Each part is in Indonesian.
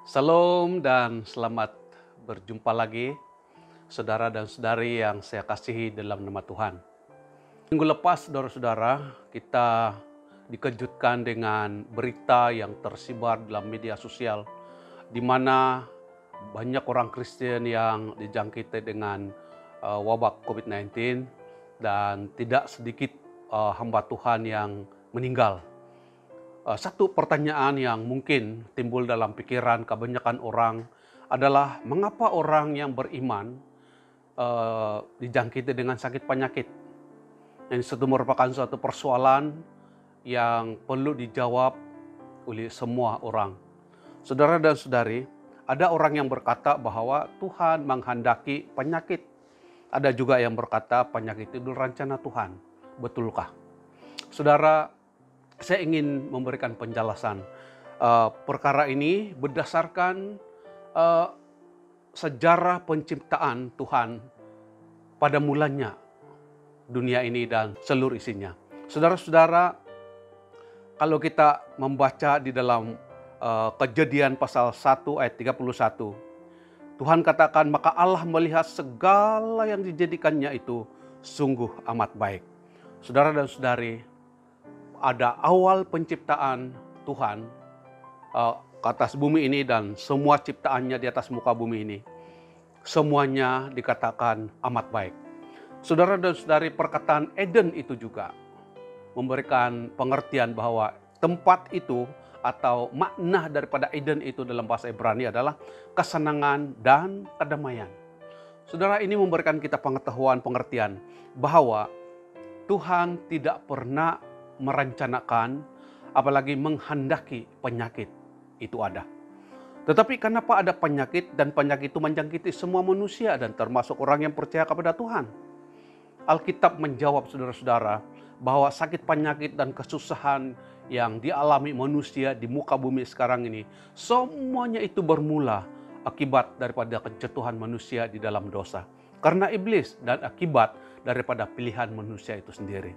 Salam dan selamat berjumpa lagi, saudara dan saudari yang saya kasihi dalam nama Tuhan. Minggu lepas, saudara-saudara, kita dikejutkan dengan berita yang tersebar dalam media sosial, di mana banyak orang Kristen yang dijangkiti dengan wabak COVID-19 dan tidak sedikit hamba Tuhan yang meninggal. Satu pertanyaan yang mungkin timbul dalam pikiran kebanyakan orang adalah mengapa orang yang beriman dijangkiti dengan sakit penyakit. Ini merupakan suatu persoalan yang perlu dijawab oleh semua orang. Saudara dan saudari, ada orang yang berkata bahwa Tuhan menghendaki penyakit. Ada juga yang berkata penyakit itu rencana Tuhan. Betulkah? Saudara, saya ingin memberikan penjelasan. Perkara ini berdasarkan sejarah penciptaan Tuhan pada mulanya dunia ini dan seluruh isinya. Saudara-saudara, kalau kita membaca di dalam Kejadian pasal 1 ayat 31, Tuhan katakan, maka Allah melihat segala yang dijadikannya itu sungguh amat baik. Saudara dan saudari, ada awal penciptaan Tuhan ke atas bumi ini dan semua ciptaannya di atas muka bumi ini. Semuanya dikatakan amat baik. Saudara dan saudari, perkataan Eden itu juga memberikan pengertian bahwa tempat itu atau makna daripada Eden itu dalam bahasa Ibrani adalah kesenangan dan kedamaian. Saudara, ini memberikan kita pengetahuan, pengertian bahwa Tuhan tidak pernah merencanakan, apalagi menghendaki penyakit itu ada. Tetapi kenapa ada penyakit dan penyakit itu menjangkiti semua manusia dan termasuk orang yang percaya kepada Tuhan? Alkitab menjawab saudara-saudara bahwa sakit penyakit dan kesusahan yang dialami manusia di muka bumi sekarang ini, semuanya itu bermula akibat daripada kejatuhan manusia di dalam dosa. Karena iblis dan akibat daripada pilihan manusia itu sendiri.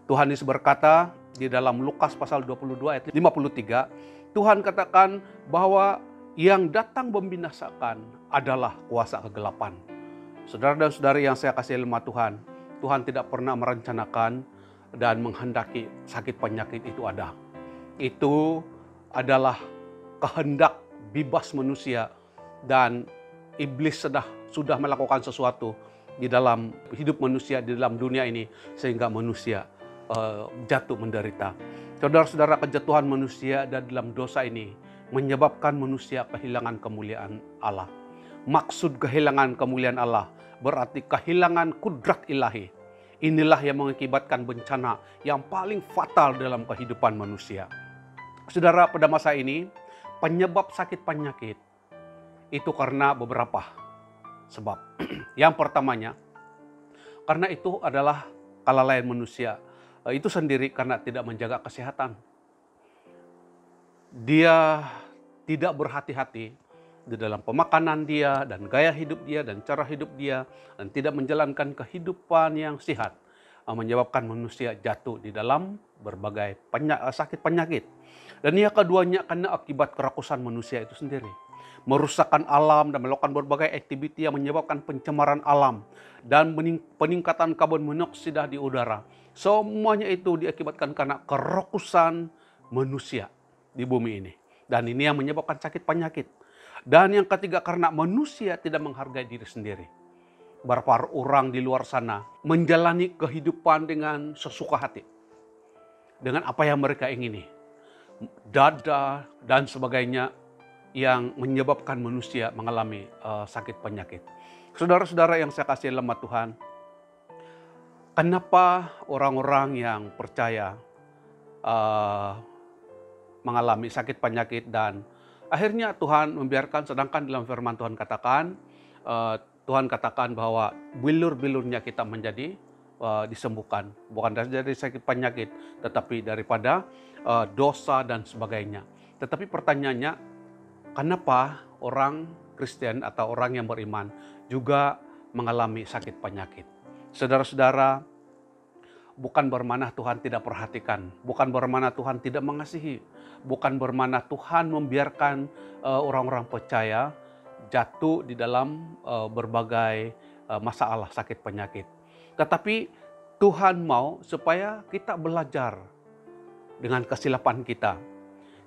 Tuhan Yesus berkata di dalam Lukas pasal 22 ayat 53, Tuhan katakan bahwa yang datang membinasakan adalah kuasa kegelapan. Saudara dan saudari yang saya kasih lemah Tuhan, Tuhan tidak pernah merencanakan dan menghendaki sakit penyakit itu ada. Itu adalah kehendak bebas manusia dan iblis sudah melakukan sesuatu di dalam hidup manusia, di dalam dunia ini sehingga manusia jatuh menderita. Saudara-saudara, kejatuhan manusia dan dalam dosa ini menyebabkan manusia kehilangan kemuliaan Allah. Maksud kehilangan kemuliaan Allah berarti kehilangan kudrat ilahi. Inilah yang mengakibatkan bencana yang paling fatal dalam kehidupan manusia. Saudara, pada masa ini penyebab sakit penyakit itu karena beberapa sebab. Yang pertamanya, karena itu adalah kelalaian manusia itu sendiri karena tidak menjaga kesehatan. Dia tidak berhati-hati di dalam pemakanan dia dan gaya hidup dia dan cara hidup dia dan tidak menjalankan kehidupan yang sehat, menyebabkan manusia jatuh di dalam berbagai sakit penyakit. Dan yang keduanya karena akibat kerakusan manusia itu sendiri. Merusakkan alam dan melakukan berbagai aktiviti yang menyebabkan pencemaran alam dan peningkatan karbon monoksida di udara. Semuanya itu diakibatkan karena kerakusan manusia di bumi ini. Dan ini yang menyebabkan sakit penyakit. Dan yang ketiga karena manusia tidak menghargai diri sendiri. Berapa orang di luar sana menjalani kehidupan dengan sesuka hati. Dengan apa yang mereka ingini. Dada dan sebagainya yang menyebabkan manusia mengalami sakit penyakit. Saudara-saudara yang saya kasih lemah Tuhan, kenapa orang-orang yang percaya mengalami sakit penyakit dan akhirnya Tuhan membiarkan, sedangkan dalam firman Tuhan katakan, Tuhan katakan bahwa bilur-bilurnya kita menjadi disembuhkan. Bukan dari sakit penyakit, tetapi daripada dosa dan sebagainya. Tetapi pertanyaannya, kenapa orang Kristen atau orang yang beriman juga mengalami sakit penyakit? Saudara-saudara, bukan bermakna Tuhan tidak perhatikan, bukan bermakna Tuhan tidak mengasihi, bukan bermakna Tuhan membiarkan orang-orang percaya jatuh di dalam berbagai masalah sakit penyakit. Tetapi Tuhan mau supaya kita belajar dengan kesilapan kita.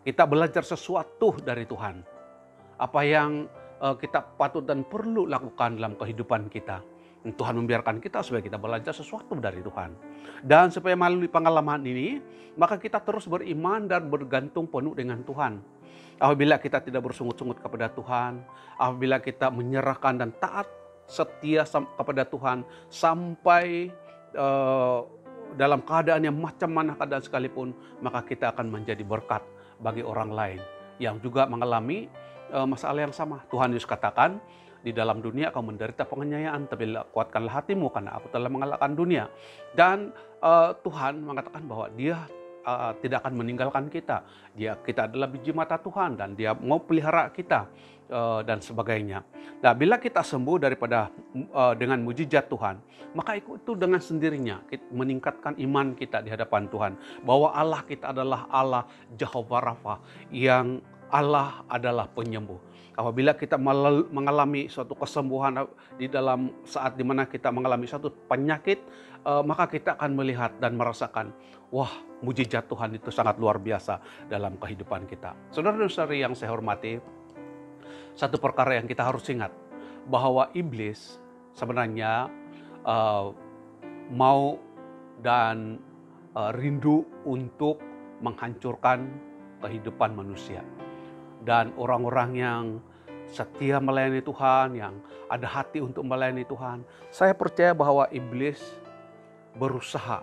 Kita belajar sesuatu dari Tuhan. Apa yang kita patut dan perlu lakukan dalam kehidupan kita. Tuhan membiarkan kita supaya kita belajar sesuatu dari Tuhan. Dan supaya melalui pengalaman ini, maka kita terus beriman dan bergantung penuh dengan Tuhan. Apabila kita tidak bersungut-sungut kepada Tuhan, apabila kita menyerahkan dan taat setia kepada Tuhan sampai dalam keadaan yang macam mana keadaan sekalipun, maka kita akan menjadi berkat bagi orang lain yang juga mengalami masalah yang sama. Tuhan Yesus katakan, di dalam dunia kau menderita penganiayaan, tapi kuatkanlah hatimu karena aku telah mengalahkan dunia. Dan Tuhan mengatakan bahwa Dia tidak akan meninggalkan kita. Kita adalah biji mata Tuhan dan Dia mau pelihara kita dan sebagainya. Nah, bila kita sembuh daripada dengan mujizat Tuhan, maka itu dengan sendirinya meningkatkan iman kita di hadapan Tuhan. Bahwa Allah kita adalah Allah Jehovah Rafa, yang Allah adalah penyembuh. Apabila kita mengalami suatu kesembuhan di dalam saat dimana kita mengalami suatu penyakit, maka kita akan melihat dan merasakan, wah, mujizat Tuhan itu sangat luar biasa dalam kehidupan kita. Saudara-saudari yang saya hormati, satu perkara yang kita harus ingat, bahwa iblis sebenarnya mau dan rindu untuk menghancurkan kehidupan manusia. Dan orang-orang yang setia melayani Tuhan, yang ada hati untuk melayani Tuhan, saya percaya bahwa iblis berusaha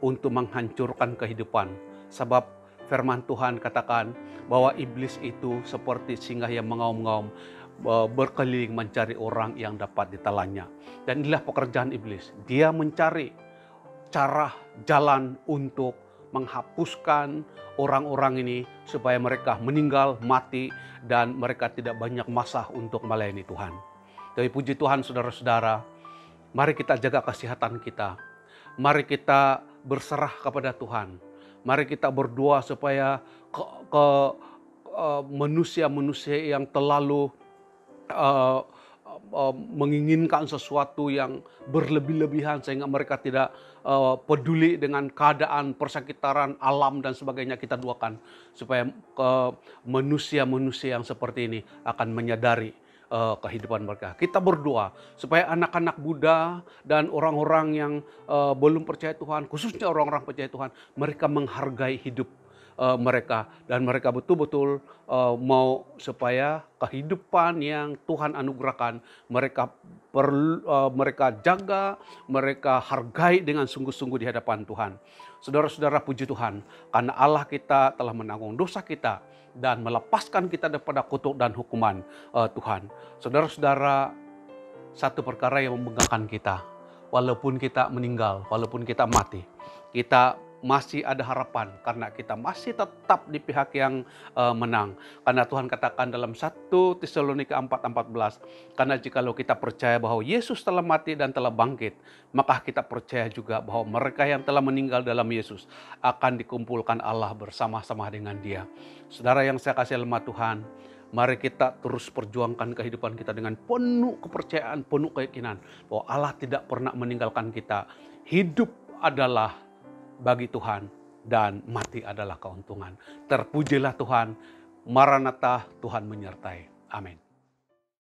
untuk menghancurkan kehidupan. Sebab firman Tuhan katakan bahwa iblis itu seperti singa yang mengaum-ngaum, berkeliling mencari orang yang dapat ditelannya. Dan inilah pekerjaan iblis. Dia mencari cara, jalan untuk menghapuskan orang-orang ini supaya mereka meninggal, mati, dan mereka tidak banyak masa untuk melayani Tuhan. Tapi puji Tuhan, saudara-saudara, mari kita jaga kesehatan kita. Mari kita berserah kepada Tuhan. Mari kita berdoa supaya manusia-manusia yang terlalu menginginkan sesuatu yang berlebih-lebihan sehingga mereka tidak peduli dengan keadaan persekitaran alam dan sebagainya, kita doakan supaya manusia-manusia yang seperti ini akan menyadari kehidupan mereka. Kita berdoa supaya anak-anak muda dan orang-orang yang belum percaya Tuhan, khususnya orang-orang percaya Tuhan, mereka menghargai hidup mereka, dan mereka betul-betul mau supaya kehidupan yang Tuhan anugerahkan mereka jaga, mereka hargai dengan sungguh-sungguh di hadapan Tuhan. Saudara-saudara, puji Tuhan karena Allah kita telah menanggung dosa kita dan melepaskan kita daripada kutuk dan hukuman Tuhan. Saudara-saudara, satu perkara yang membanggakan kita, walaupun kita meninggal, walaupun kita mati, kita masih ada harapan karena kita masih tetap di pihak yang menang. Karena Tuhan katakan dalam 1 Tesalonika 4:14, karena jikalau kita percaya bahwa Yesus telah mati dan telah bangkit, maka kita percaya juga bahwa mereka yang telah meninggal dalam Yesus akan dikumpulkan Allah bersama-sama dengan Dia. Saudara yang saya kasih dalam Tuhan, mari kita terus perjuangkan kehidupan kita dengan penuh kepercayaan, penuh keyakinan bahwa Allah tidak pernah meninggalkan kita. Hidup adalah bagi Tuhan dan mati adalah keuntungan. Terpujilah Tuhan, Maranatha, Tuhan menyertai. Amin.